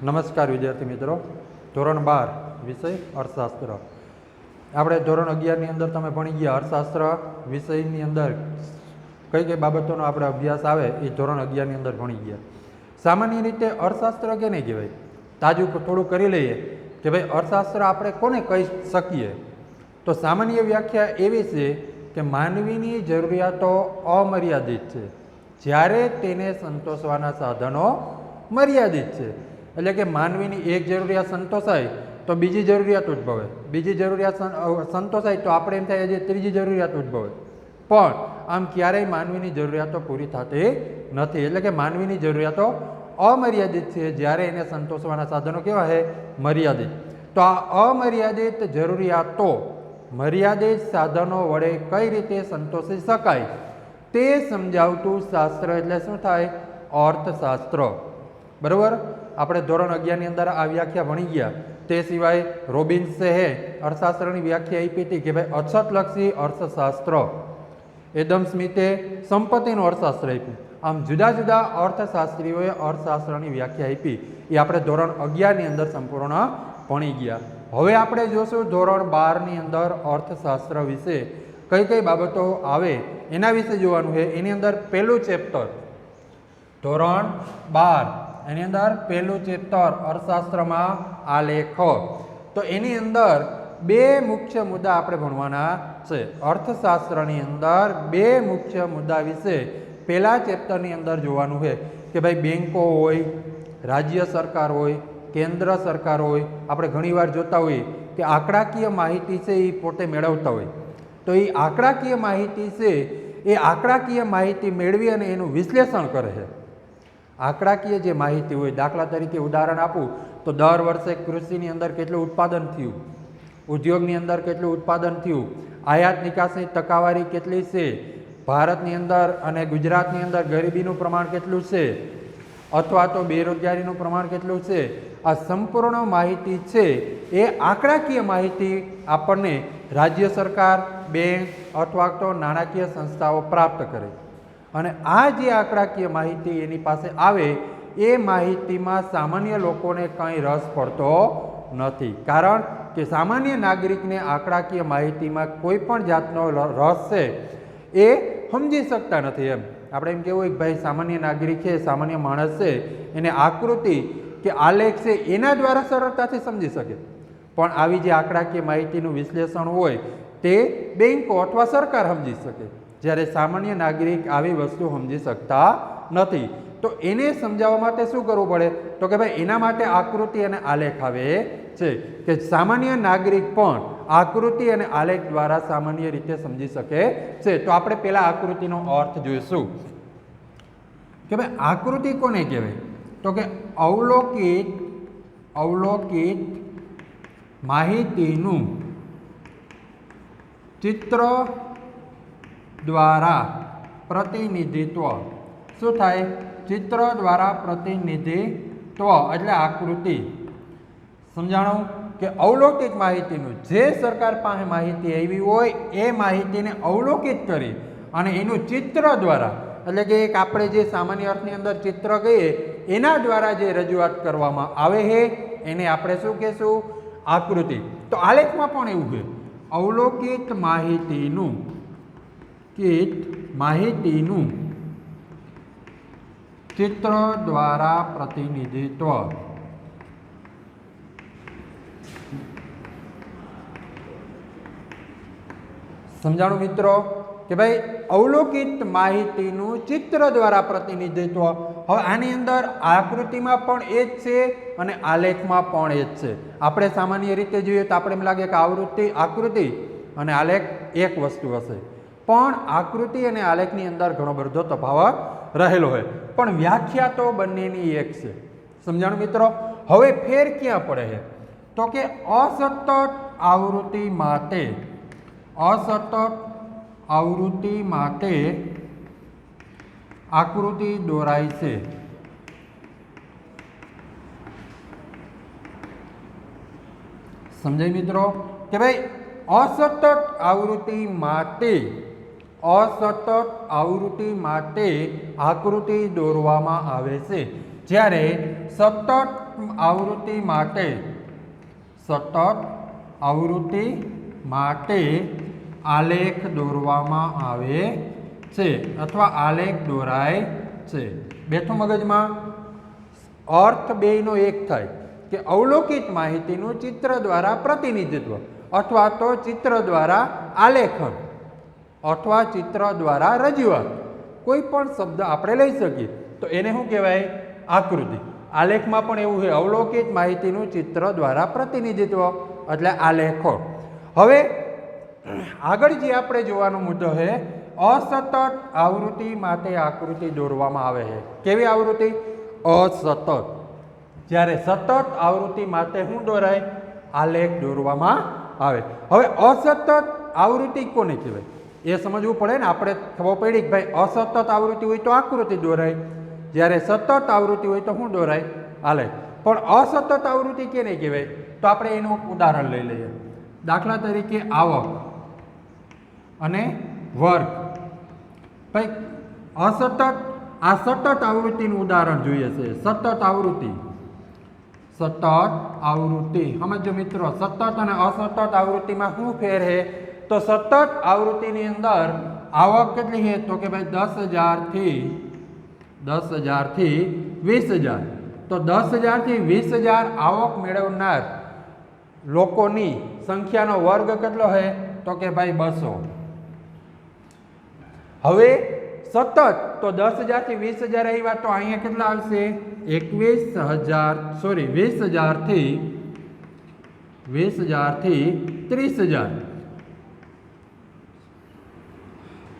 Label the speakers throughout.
Speaker 1: નમસ્કાર વિદ્યાર્થી મિત્રો, ધોરણ 12 વિષય અર્થશાસ્ત્ર. આપણે ધોરણ 11ની અંદર તમે ભણી ગયા અર્થશાસ્ત્ર વિષયની અંદર કઈ કઈ બાબતોનો આપણે અભ્યાસ આવે એ ધોરણ 11ની અંદર ભણી ગયા. સામાન્ય રીતે અર્થશાસ્ત્ર કેને કહેવાય? તાજું થોડું કરી લઈએ કે ભાઈ અર્થશાસ્ત્ર આપણે કોને કહી શકીએ. તો સામાન્ય વ્યાખ્યા એવી છે કે માનવીની જરૂરિયાતો અમર્યાદિત છે જ્યારે તેને સંતોષવાના સાધનો મર્યાદિત છે. એટલે કે માનવીની એક જરૂરિયાત સંતોષાય તો બીજી જરૂરિયાત ઉદ્ભવે, બીજી જરૂરિયાત સંતોષાય તો આપણે એમ થાય જે ત્રીજી જરૂરિયાત ઉદ્ભવે. પણ આમ ક્યારેય માનવીની જરૂરિયાતો પૂરી થતી નથી. એટલે કે માનવીની જરૂરિયાતો અમર્યાદિત છે જ્યારે એને સંતોષવાના સાધનો કેવા છે? મર્યાદિત. તો આ અમર્યાદિત જરૂરિયાતો મર્યાદિત સાધનો વડે કઈ રીતે સંતોષી શકાય તે સમજાવતું શાસ્ત્ર એટલે શું થાય? અર્થશાસ્ત્ર. બરાબર. આપણે ધોરણ 11ની અંદર આ વ્યાખ્યા ભણી ગયા. તે સિવાય રોબિન્સે અર્થશાસ્ત્રની વ્યાખ્યા આપી હતી કે ભાઈ અછતલક્ષી અર્થશાસ્ત્ર. એડમ સ્મિથે સંપત્તિનું અર્થશાસ્ત્ર આપ્યું. આમ જુદા જુદા અર્થશાસ્ત્રીઓએ અર્થશાસ્ત્રની વ્યાખ્યા આપી. એ આપણે ધોરણ 11ની અંદર સંપૂર્ણ ભણી ગયા. હવે આપણે જોશું ધોરણ 12ની અંદર અર્થશાસ્ત્ર વિશે કઈ કઈ બાબતો આવે એના વિશે જોવાનું છે. એની અંદર પહેલું ચેપ્ટર ધોરણ 12 એની અંદર પહેલું ચેપ્ટર અર્થશાસ્ત્રમાં આલેખ. તો એની અંદર બે મુખ્ય મુદ્દા આપણે ભણવાના છે. અર્થશાસ્ત્રની અંદર બે મુખ્ય મુદ્દા વિશે પહેલા ચેપ્ટરની અંદર જોવાનું છે કે ભાઈ બેંકો હોય, રાજ્ય સરકાર હોય, કેન્દ્ર સરકાર હોય. આપણે ઘણીવાર જોતા હોઈએ કે આંકડાકીય માહિતી છે એ પોતે મેળવતા હોય. તો એ આંકડાકીય માહિતી છે એ આંકડાકીય માહિતી મેળવી અને એનું વિશ્લેષણ કરે છે. આંકડાકીય જે માહિતી હોય, દાખલા તરીકે ઉદાહરણ આપું તો દર વર્ષે કૃષિની અંદર કેટલું ઉત્પાદન થયું, ઉદ્યોગની અંદર કેટલું ઉત્પાદન થયું, આયાત નિકાસની ટકાવારી કેટલી છે, ભારતની અંદર અને ગુજરાતની અંદર ગરીબીનું પ્રમાણ કેટલું છે અથવા તો બેરોજગારીનું પ્રમાણ કેટલું છે. આ સંપૂર્ણ માહિતી છે એ આંકડાકીય માહિતી આપણને રાજ્ય સરકાર, બેંક અથવા તો નાણાકીય સંસ્થાઓ પ્રાપ્ત કરે. અને આ જે આંકડાકીય માહિતી એની પાસે આવે એ માહિતીમાં સામાન્ય લોકોને કંઈ રસ પડતો નથી. કારણ કે સામાન્ય નાગરિકને આંકડાકીય માહિતીમાં કોઈ પણ જાતનો રસ છે એ સમજી શકતા નથી. એમ આપણે એમ કહેવું કે ભાઈ સામાન્ય નાગરિક છે, સામાન્ય માણસ છે, એને આકૃતિ કે આલેખ છે એના દ્વારા સરળતાથી સમજી શકે. પણ આવી જે આંકડાકીય માહિતીનું વિશ્લેષણ હોય તે બેંકો અથવા સરકાર સમજી શકે, જ્યારે સામાન્ય નાગરિક આવી વસ્તુ સમજી શકતા નથી. તો એને સમજાવવા માટે શું કરવું પડે? તો કે ભાઈ એના માટે આકૃતિ અને આલેખ આવે છે કે સામાન્ય નાગરિક પણ આકૃતિ અને આલેખ દ્વારા સામાન્ય રીતે સમજી શકે છે. તો આપણે પહેલા આકૃતિનો અર્થ જોઈશું કે ભાઈ આકૃતિ કોને કહેવાય? તો કે અવલોકિત માહિતીનું ચિત્ર દ્વારા પ્રતિનિધિત્વ. શું થાય? ચિત્ર દ્વારા પ્રતિનિધિત્વ એટલે આકૃતિ. સમજાણું કે અવલોકિત માહિતીનું જે સરકાર પાસે માહિતી આવી હોય એ માહિતીને અવલોકિત કરી અને એનું ચિત્ર દ્વારા, એટલે કે એક આપણે જે સામાન્ય અર્થની અંદર ચિત્ર કહીએ એના દ્વારા જે રજૂઆત કરવામાં આવે છે એને આપણે શું કહેશું? આકૃતિ. તો આલેખમાં પણ એવું છે. અવલોકિત માહિતીનું ચિત્ર દ્વારા પ્રતિનિધિત્વ. સમજાણું મિત્રો કે ભાઈ અવલોકિત માહિતીનું ચિત્ર દ્વારા પ્રતિનિધિત્વ. હવે આની અંદર આકૃતિમાં પણ એ જ છે અને આલેખમાં પણ એ જ છે. આપણે સામાન્ય રીતે જોઈએ તો આપણે એમ લાગે કે આકૃતિ અને આલેખ એક વસ્તુ હશે, પણ આકૃતિ અને આલેખની અંદર ઘણો બધો તફાવત રહેલો હોય. પણ વ્યાખ્યા તો બંનેની એક છે. સમજાણું મિત્રો? હવે ફેર ક્યાં પડે છે? તો કે અસતત આવૃત્તિ માટે આકૃતિ દોરાય છે. સમજાય મિત્રો? કે ભાઈ અસતત આવૃત્તિ માટે આકૃતિ દોરવામાં આવે છે, જ્યારે સતત આવૃત્તિ માટે સતત આવૃત્તિ માટે આલેખ દોરવામાં આવે છે અથવા આલેખ દોરાય છે. બેઠું મગજમાં અર્થ બેયનો એક થાય કે અવલોકિત માહિતીનું ચિત્ર દ્વારા પ્રતિનિધિત્વ અથવા તો ચિત્ર દ્વારા આલેખન અથવા ચિત્ર દ્વારા રજૂઆત. કોઈ પણ શબ્દ આપણે લઈ શકીએ તો એને શું કહેવાય? આકૃતિ. આલેખમાં પણ એવું છે, અવલોકિત માહિતીનું ચિત્ર દ્વારા પ્રતિનિધિત્વ એટલે આલેખો. હવે આગળ જે આપણે જોવાનો મુદ્દો છે, અસતત આવૃત્તિ માટે આકૃતિ દોરવામાં આવે છે. કેવી આવૃત્તિ? અસતત. જ્યારે સતત આવૃત્તિ માટે શું દોરાય? આલેખ દોરવામાં આવે. હવે અસતત આવૃત્તિ કોને કહેવાય એ સમજવું પડે ને. આપણે ખબર પડી કે ભાઈ અસતત આવૃત્તિ હોય તો આકૃતિ દોરાય, જ્યારે સતત આવૃત્તિ હોય તો શું દોરાય? આલેખ. પણ અસતત આવૃત્તિ કેને કહેવાય? તો આપણે એનું ઉદાહરણ લઈ લઈએ. દાખલા તરીકે આવક અને વર્ગ. ભાઈ અસતત, આ સતત આવૃત્તિનું ઉદાહરણ જોઈએ છે. સતત આવૃત્તિ, સતત આવૃત્તિ સમજો મિત્રો. સતત અને અસતત આવૃત્તિમાં શું ફેર છે? તો સતત આવૃત્તિની અંદર આવક કેટલી છે? તો કે ભાઈ 10,000 થી 20,000. તો 10,000 થી 20,000 આવક મેળવનાર લોકોની સંખ્યાનો વર્ગ કેટલો છે? તો કે ભાઈ 200. હવે સતત તો 10,000 થી 20,000 આવ્યા તો અહીંયા કેટલા આવશે? 20,000 થી 30,000.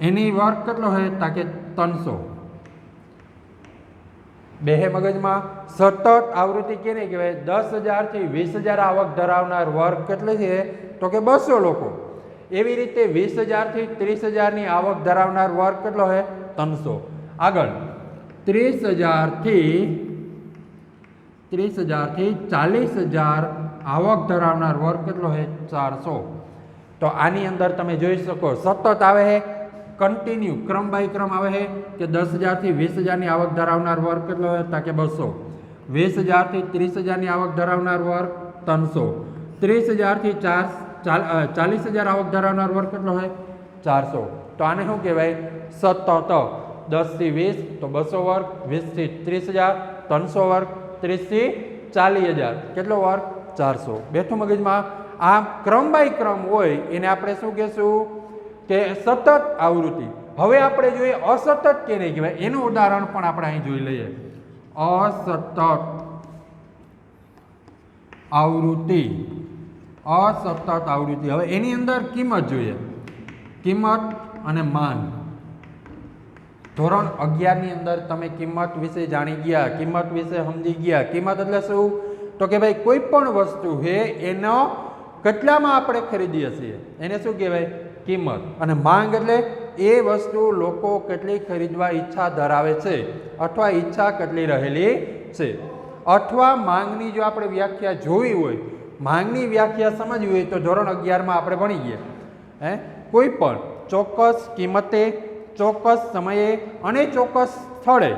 Speaker 1: એની વર્ગ કેટલો છે? તાકે 300. બે મગજમાં સતત આવૃત્તિ કેને કહેવાય? 10,000 થી 20,000 આવક ધરાવનાર વર્ગ કેટલી છે? તો કે 200 લોકો. એવી રીતે 20,000 થી 30,000 ની આવક ધરાવનાર વર્ગ કેટલો છે? 300. આગળ 30,000 થી 40,000 આવક ધરાવનાર વર્ગ કેટલો છે? 400. તો આની અંદર તમે જોઈ શકો સતત આવે છે, કન્ટિન્યુ ક્રમ બાય ક્રમ આવે છે કે 10,000 થી 20,000 ની આવક ધરાવનાર વર્ગ કેટલો છે? તાકે 200. 20,000 થી 30,000 ની આવક ધરાવનાર વર્ગ 300. 30,000 થી 40,000 આવક ધરાવનાર વર્ગ કેટલો છે? 400. તો આને શું કહેવાય? સતત. 10 થી 20 તો 200 વર્ગ, 20 થી 30,000 300 વર્ગ, 30 થી 40,000 કેટલો વર્ગ? 400. બેઠું મગજમાં. આ ક્રમ બાય ક્રમ હોય એને આપણે શું કહેશું? કે સતત આવૃત્તિ. હવે આપણે જોઈએ અસતત કેને કહેવાય એનું ઉદાહરણ પણ આપણે અહીં જોઈ લઈએ. અસતત આવૃત્તિ. અસતત આવૃત્તિ. હવે એની અંદર કિંમત જોઈએ. કિંમત અને માંગ. ધોરણ 11 ની અંદર તમે કિંમત વિશે જાણી ગયા, કિંમત વિશે સમજી ગયા. કિંમત એટલે શું? તો કે ભાઈ કોઈ પણ વસ્તુ છે એનો કેટલામાં આપણે ખરીદીએ છીએ એને શું કહેવાય? કિંમત. અને માંગ એટલે એ વસ્તુ લોકો કેટલી ખરીદવા ઈચ્છા ધરાવે છે અથવા ઈચ્છા કેટલી રહેલી છે. અથવા માંગની જો આપણે વ્યાખ્યા જોવી હોય, માંગની વ્યાખ્યા સમજવી હોય તો ધોરણ 11 માં આપણે ભણી ગયા. કોઈ પણ ચોક્કસ કિંમતે, ચોક્કસ સમયે અને ચોક્કસ સ્થળે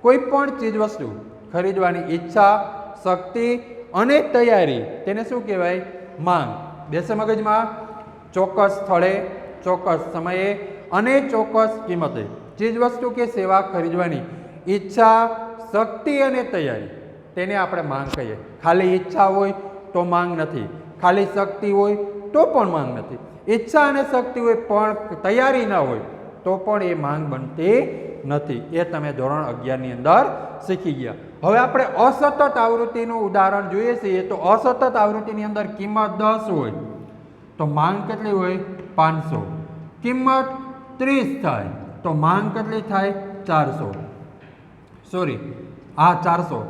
Speaker 1: કોઈ પણ ચીજ વસ્તુ ખરીદવાની ઈચ્છા, શક્તિ અને તૈયારી તેને શું કહેવાય? માંગ. બેસે મગજમાં. ચોક્કસ સ્થળે, ચોક્કસ સમયે અને ચોક્કસ કિંમતે ચીજ વસ્તુ કે સેવા ખરીદવાની ઈચ્છા, શક્તિ અને તૈયારી તેને આપણે માંગ કહીએ. ખાલી ઈચ્છા હોય તો માંગ નથી, ખાલી શક્તિ હોય તો પણ માંગ નથી, ઈચ્છા અને શક્તિ હોય પણ તૈયારી ના હોય તો પણ એ માંગ બનતી નથી. એ તમે ધોરણ 11 ની અંદર શીખી ગયા. હવે આપણે અસતત આવૃત્તિનું ઉદાહરણ જોઈએ છીએ. તો અસતત આવૃત્તિની અંદર કિંમત 10 હોય તો માંગ કેટલી હોય? 500. કિંમત 30 થાય તો માંગ કેટલી થાય? 400. સોરી, હા 400.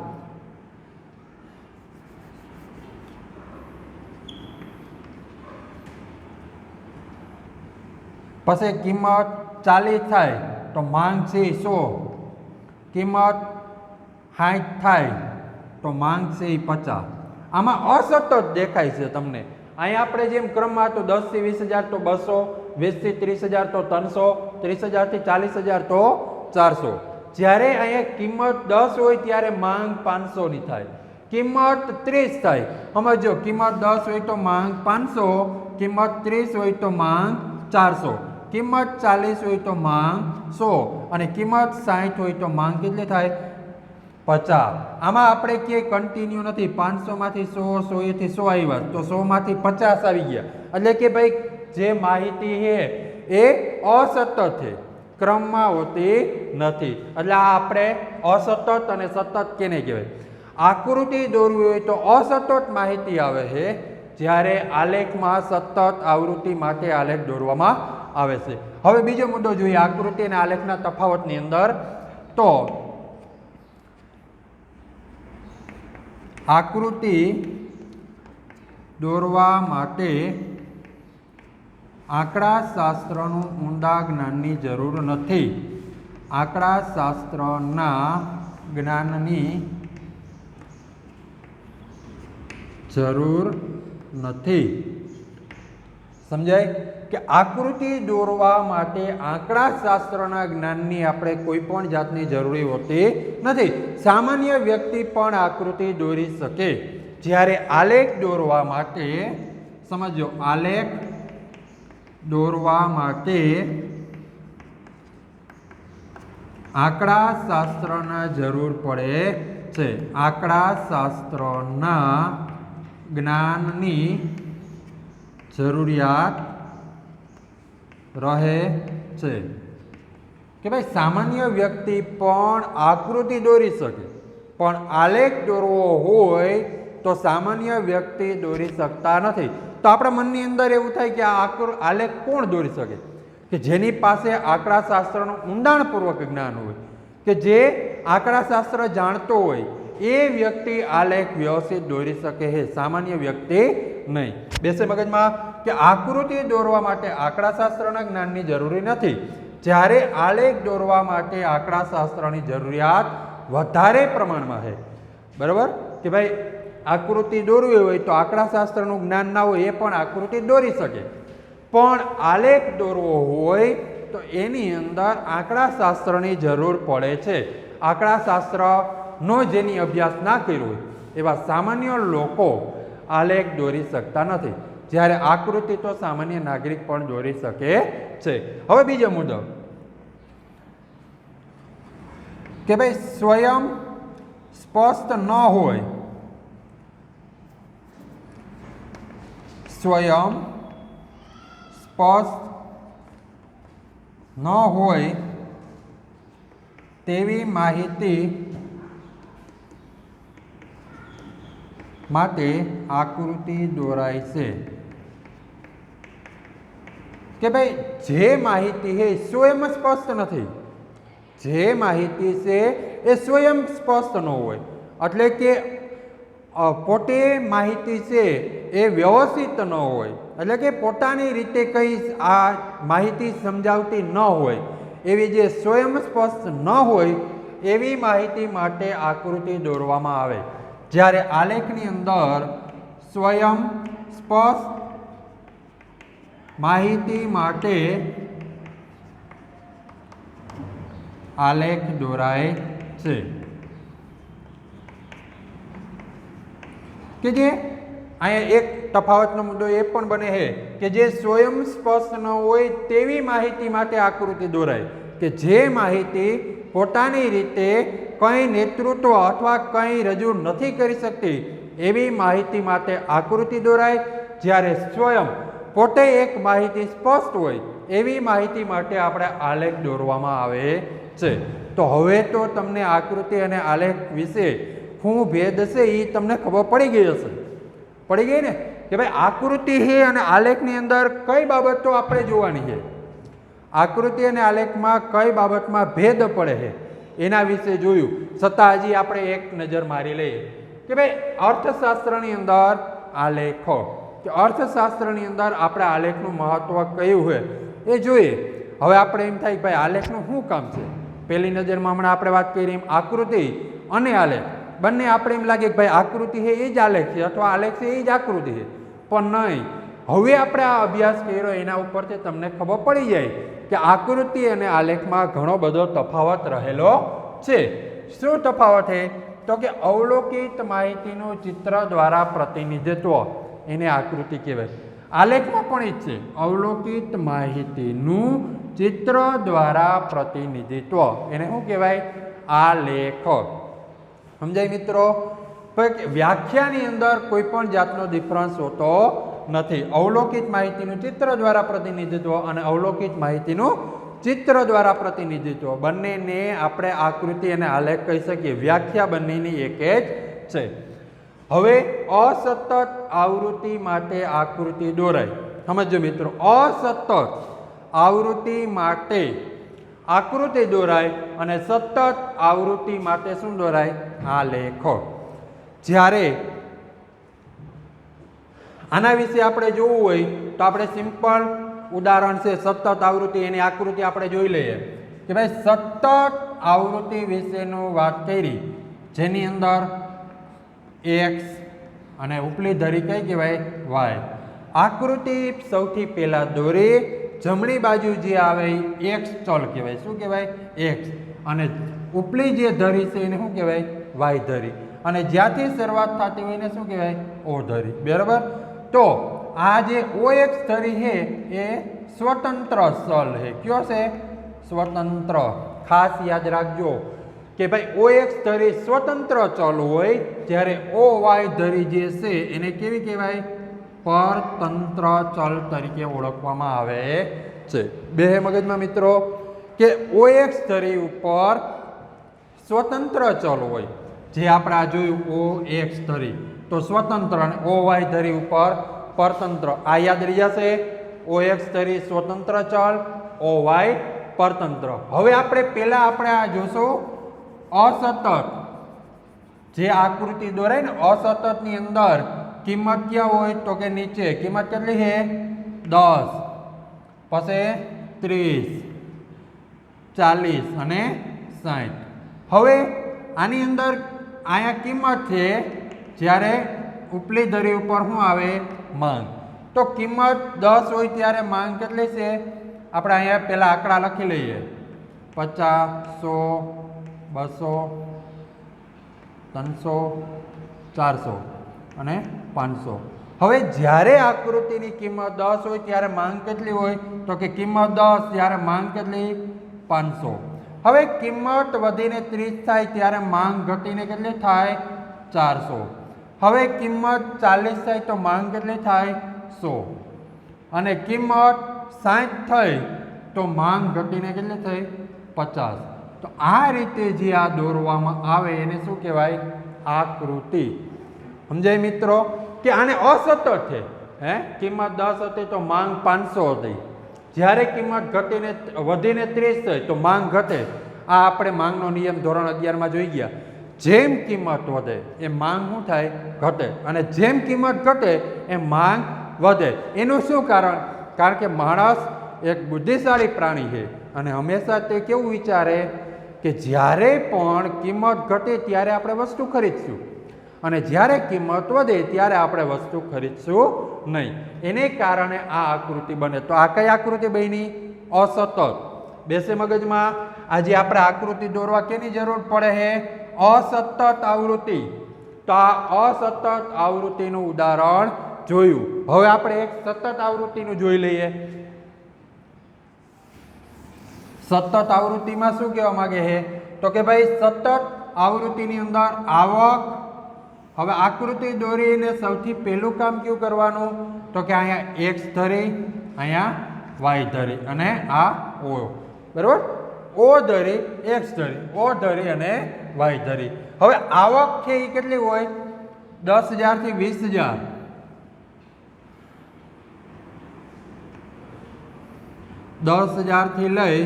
Speaker 1: પછી કિંમત 40 થાય તો માંગ છે 100. કિંમત 60 થાય તો માંગ છે 50. આમાં અસતત દેખાય છે તમને. અહીંયા આપણે જેમ ક્રમમાં તો 10 થી 20,000 તો 200, 20 થી 30,000 તો 300, 30,000 થી 40,000 તો 400. જ્યારે અહીંયા કિંમત 10 હોય ત્યારે માંગ 500 ની થાય. કિંમત 30 થાય. સમજો, કિંમત 10 હોય તો માંગ 500, કિંમત 30 હોય તો માંગ 400, કિંમત 40 હોય તો માંગ 100 અને કિંમત 60 હોય તો માંગ કેટલી થાય? 50. આમાં આપણે ક્યાંય કન્ટિન્યુ નથી. 500 માંથી 100, 100 થી 100 આવ્યા તો 100 માંથી 50 આવી ગયા. એટલે કે ભાઈ જે માહિતી છે એ અસતત છે, ક્રમમાં હોતી નથી. એટલે આ આપણે અસતત અને સતત કેને કહેવાય? આકૃતિ દોરવી હોય તો અસતત માહિતી આવે છે, જ્યારે આલેખમાં સતત આવૃત્તિ માટે આલેખ દોરવામાં આવે છે. હવે બીજો મુદ્દો જોઈએ આકૃતિ અને આલેખના તફાવતની અંદર. તો આકૃતિ દોરવા માટે આંકડાશાસ્ત્રનું ઊંડા જ્ઞાનની જરૂર નથી. આંકડાશાસ્ત્રના જ્ઞાનની જરૂર નથી. સમજાય કે આકૃતિ દોરવા માટે આંકડાશાસ્ત્રના જ્ઞાનની આપણે કોઈ પણ જાતની જરૂરી હોતી નથી. સામાન્ય વ્યક્તિ પણ આકૃતિ દોરી શકે. જ્યારે આલેખ દોરવા માટે, સમજો, આલેખ દોરવા માટે આંકડાશાસ્ત્રના જરૂર પડે છે. આંકડાશાસ્ત્રના જ્ઞાનની જરૂરિયાત રહે છે. કે ભાઈ સામાન્ય વ્યક્તિ પણ આકૃતિ દોરી શકે, પણ આલેખ દોરવો હોય તો સામાન્ય વ્યક્તિ દોરી શકતા નથી. તો આપણા મનની અંદર એવું થાય કે આ આલેખ કોણ દોરી શકે? કે જેની પાસે આંકડાશાસ્ત્રનું ઊંડાણપૂર્વક જ્ઞાન હોય, કે જે આંકડાશાસ્ત્ર જાણતો હોય, એ વ્યક્તિ આલેખ વ્યવસ્થિત દોરી શકે છે, સામાન્ય વ્યક્તિ નહીં. બેસે મગજમાં કે આકૃતિ દોરવા માટે આંકડાશાસ્ત્રના જ્ઞાનની જરૂરી નથી. જ્યારે આલેખ દોરવા માટે આંકડાશાસ્ત્રની જરૂરિયાત વધારે પ્રમાણમાં છે. બરાબર? કે ભાઈ આકૃતિ દોરવી હોય તો આંકડાશાસ્ત્રનું જ્ઞાન ના હોય એ પણ આકૃતિ દોરી શકે, પણ આલેખ દોરવો હોય તો એની અંદર આંકડાશાસ્ત્રની જરૂર પડે છે. આંકડાશાસ્ત્રનો જેની અભ્યાસ ના કર્યો હોય એવા સામાન્ય લોકો આલેખ દોરી શકતા નથી. જ્યારે આકૃતિ તો સામાન્ય નાગરિક પણ દોરી શકે છે. હવે બીજો મુદ્દો કે ભાઈ સ્વયં સ્પષ્ટ ન હોય, સ્વયં સ્પષ્ટ ન હોય તેવી માહિતી માટે આકૃતિ દોરાય છે. કે ભાઈ જે માહિતી છે સ્વયં સ્પષ્ટ નથી, જે માહિતી છે એ સ્વયં સ્પષ્ટ ન હોય, એટલે કે પોતે માહિતી છે એ વ્યવસ્થિત ન હોય, એટલે કે પોતાની રીતે કંઈ આ માહિતી સમજાવતી ન હોય, એવી જે સ્વયં સ્પષ્ટ ન હોય એવી માહિતી માટે આકૃતિ દોરવામાં આવે. જ્યારે આલેખની અંદર સ્વયં સ્પષ્ટ માહિતી માટે આલેખ દોરાય છે. કે જે અહીંયા એક તફાવતનો મુદ્દો એ પણ બને છે કે જે સ્વયં સ્પષ્ટ ન હોય તેવી માહિતી માટે આકૃતિ દોરાય, કે જે માહિતી પોતાની રીતે કંઈ નેતૃત્વ અથવા કંઈ રજૂ નથી કરી શકતી એવી માહિતી માટે આકૃતિ દોરાય. જ્યારે સ્વયં પોતે એક માહિતી સ્પષ્ટ હોય એવી માહિતી માટે આપણે આલેખ દોરવામાં આવે છે. તો હવે તો તમને આકૃતિ અને આલેખ વિશે શું ભેદ છે એ તમને ખબર પડી ગઈ હશે. પડી ગઈ ને? કે ભાઈ આકૃતિ છે અને આલેખની અંદર કઈ બાબતો આપણે જોવાની છે, આકૃતિ અને આલેખમાં કઈ બાબતમાં ભેદ પડે છે એના વિશે જોયું. છતાં હજી આપણે એક નજર મારી લઈએ કે ભાઈ અર્થશાસ્ત્રની અંદર આલેખો, કે અર્થશાસ્ત્રની અંદર આપણે આલેખનું મહત્વ કયું હોય એ જોઈએ. હવે આપણે એમ થાય કે ભાઈ આલેખનું શું કામ છે? પહેલી નજરમાં હમણાં આપણે વાત કરી એમ આકૃતિ અને આલેખ બંને આપણે એમ લાગે કે ભાઈ આકૃતિ છે એ જ આલેખ છે અથવા આલેખ છે એ જ આકૃતિ છે, પણ નહીં. હવે આપણે આ અભ્યાસ કર્યો એના ઉપરથી તમને ખબર પડી જાય કે આકૃતિ અને આલેખમાં ઘણો બધો તફાવત રહેલો છે. શું તફાવત છે? તો કે અવલોકિત માહિતીનું ચિત્ર દ્વારા પ્રતિનિધિત્વ, એને આકૃતિ કહેવાય. આલેખમાં પણ એ જ છે, અવલોકિત માહિતીનું ચિત્ર દ્વારા પ્રતિનિધિત્વ, એને શું કહેવાય? આલેખ. સમજાય મિત્રો? વ્યાખ્યાની અંદર કોઈ પણ જાતનો ડિફરન્સ હોતો નથી. અવલોકિત માહિતીનું ચિત્ર દ્વારા પ્રતિનિધિત્વ અને અવલોકિત માહિતીનું ચિત્ર દ્વારા પ્રતિનિધિત્વ બંનેને આપણે આકૃતિ અને આલેખ કહી શકીએ. વ્યાખ્યા બંનેની એક જ છે. હવે અસતત આવૃત્તિ માટે આકૃતિ દોરાય. સમજો મિત્રો, અસતત આવૃત્તિ માટે આકૃતિ દોરાય અને સતત આવૃત્તિ માટે શું દોરાય? આલેખ. જ્યારે આના વિશે આપણે જોવું હોય તો આપણે સિમ્પલ ઉદાહરણ છે સતત આવૃત્તિ, એની આકૃતિ આપણે જોઈ લઈએ કે ભાઈ સતત આવૃત્તિ વિશેનું વાત કરી, જેની અંદર એક્સ અને ઉપલી ધરી કઈ કહેવાય? વાય. આકૃતિ સૌથી પહેલા દોરી, જમણી બાજુ જે આવે એ એક્સ ચલ કહેવાય. શું કહેવાય? એક્સ. અને ઉપલી જે ધરી છે એને શું કહેવાય? વાય ધરી. અને જ્યાંથી શરૂઆત થતી હોય એને શું કહેવાય? ઓ ધરી. બરાબર? તો આ જે ઓ એક્સ ધરી છે એ સ્વતંત્ર ચલ છે. કયો છે? સ્વતંત્ર. ખાસ યાદ રાખજો કે ભાઈ ઓ એક્સ ધરી સ્વતંત્ર ચલ હોય, જ્યારે ઓ વાય ધરી જે છે એને કેવી કહેવાય? પરતંત્ર ચલ તરીકે ઓળખવામાં આવે છે. બે મગજમાં મિત્રો કે ઓ એક્સ ધરી ઉપર સ્વતંત્ર ચલ હોય, જે આપણે આ જોયું ઓ એક્સ ધરી તો સ્વતંત્ર, અને ઓ વાય ધરી ઉપર પરતંત્ર. આ યાદ રહી જશે. ઓ એક્સ ધરી સ્વતંત્ર ચલ, ઓ વાય પરતંત્ર. હવે આપણે પહેલા આપણે આ જોશું અસતત જે આકૃતિ દોરાય ને, અસતત ની અંદર કિંમત ક્યાં હોય? તો કે નીચે. કિંમત કેટલી છે? 10, પછી 30, 40 અને 60. હવે આની અંદર અહીંયા કિંમત છે, જ્યારે ઉપલી ધરી ઉપર શું આવે? માંગ. તો કિંમત 10 હોય ત્યારે માંગ કેટલી છે? આપણે અહીંયા પહેલા આંકડા લખી લઈએ. 50, 100, 200, 300, 400 અને 500. હવે જ્યારે આકૃતિની કિંમત 10 હોય ત્યારે માંગ કેટલી હોય? તો કે કિંમત 10 ત્યારે માંગ કેટલી? 500. હવે કિંમત વધીને 30 થાય ત્યારે માંગ ઘટીને કેટલી થાય? 400. હવે કિંમત 40 થાય તો માંગ કેટલી થાય? 100. અને કિંમત 60 થઈ તો માંગ ઘટીને કેટલી થઈ? 50. તો આ રીતે જે આ દોરવામાં આવે એને શું કહેવાય? આકૃતિ. સમજાય મિત્રો? કે આને અસતત છે. કિંમત 10 હતી તો માંગ 500 હતી. જ્યારે કિંમત ઘટીને વધીને 30 થઈ તો માંગ ઘટે. આ આપણે માંગનો નિયમ ધોરણ 11 માં જોઈ ગયા. જેમ કિંમત વધે એ માંગ શું થાય? ઘટે. અને જેમ કિંમત ઘટે એ માંગ વધે. એનું શું કારણ? કારણ કે માણસ એક બુદ્ધિશાળી પ્રાણી છે અને હંમેશા તે કેવું વિચારે કે જ્યારે પણ કિંમત ઘટે ત્યારે આપણે વસ્તુ ખરીદશું, અને જ્યારે કિંમત વધે ત્યારે આપણે વસ્તુ ખરીદશું નહીં. એને કારણે આ આકૃતિ બને. તો આ કઈ આકૃતિ બની? અસતત. બેસે મગજમાં? આજે આપણે આકૃતિ દોરવા કેની જરૂર પડે છે? અસતત આવૃત્તિ. તો આ અસતત આવૃત્તિનું ઉદાહરણ જોયું. હવે આપણે એક સતત આવૃત્તિનું જોઈ લઈએ. સતત આવૃત્તિમાં શું કહેવા માંગે છે? તો કે ભાઈ સતત આવૃત્તિની અંદર આવક. હવે આકૃતિ દોરીને સૌથી પહેલું કામ કયું કરવાનું? તો કે અહીંયા એક્સ ધરી, અહીંયા વાય ધરી અને આ ઓ. બરાબર? ઓ ધરી, એક્સ ધરી, ઓ ધરી અને વાય ધરી. હવે આવક છે એ કેટલી હોય? 10,000 થી 20,000. 10,000 થી લઈ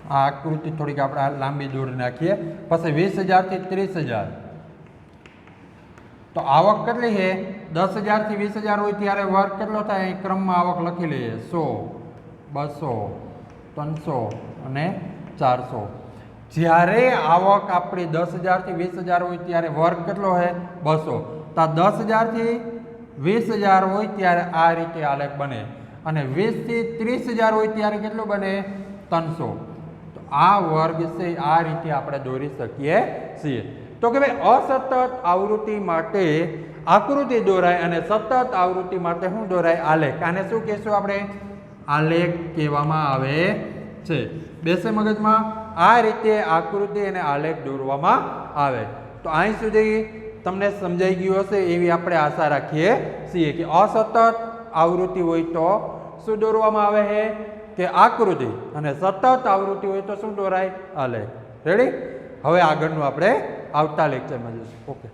Speaker 1: આ આકૃતિ થોડીક આપણે લાંબી દોરી નાખીએ. પછી 20,000 થી 30,000. તો આવક કેટલી છે? 10,000 થી 20,000 હોય ત્યારે વર્ગ કેટલો થાય? ક્રમમાં આવક લખી લઈએ. 100, 200, 300 અને 400. જ્યારે આવક આપણી 10,000 થી 20,000 હોય ત્યારે વર્ગ કેટલો છે? 200. તો 10,000 થી 20,000 હોય ત્યારે આ રીતે આલેખ બને. અને 20 થી 30,000 હોય ત્યારે કેટલું બને 300. તો આ વર્ગ છે આ રીતે આપણે દોરી શકીએ છીએ. તો કે ભાઈ અસતત આવૃત્તિ માટે આકૃતિ દોરાય અને સતત આવૃત્તિ માટે શું દોરાય? આલેખ. આને શું કહેશું આપણે? આલેખ કહેવામાં આવે છે. બેસે મગજમાં? આ રીતે આકૃતિ અને આલેખ દોરવામાં આવે. તો અહીં સુધી તમને સમજાઈ ગયું હશે એવી આપણે આશા રાખીએ છીએ કે અસતત આવૃત્તિ હોય તો શું દોરવામાં આવે છે કે આકૃતિ, અને સતત આવૃત્તિ હોય તો શું દોરાય? આલેખ. રેડી? હવે આગળનું આપણે આવતા લેક્ચરમાં જોઈશું. ઓકે.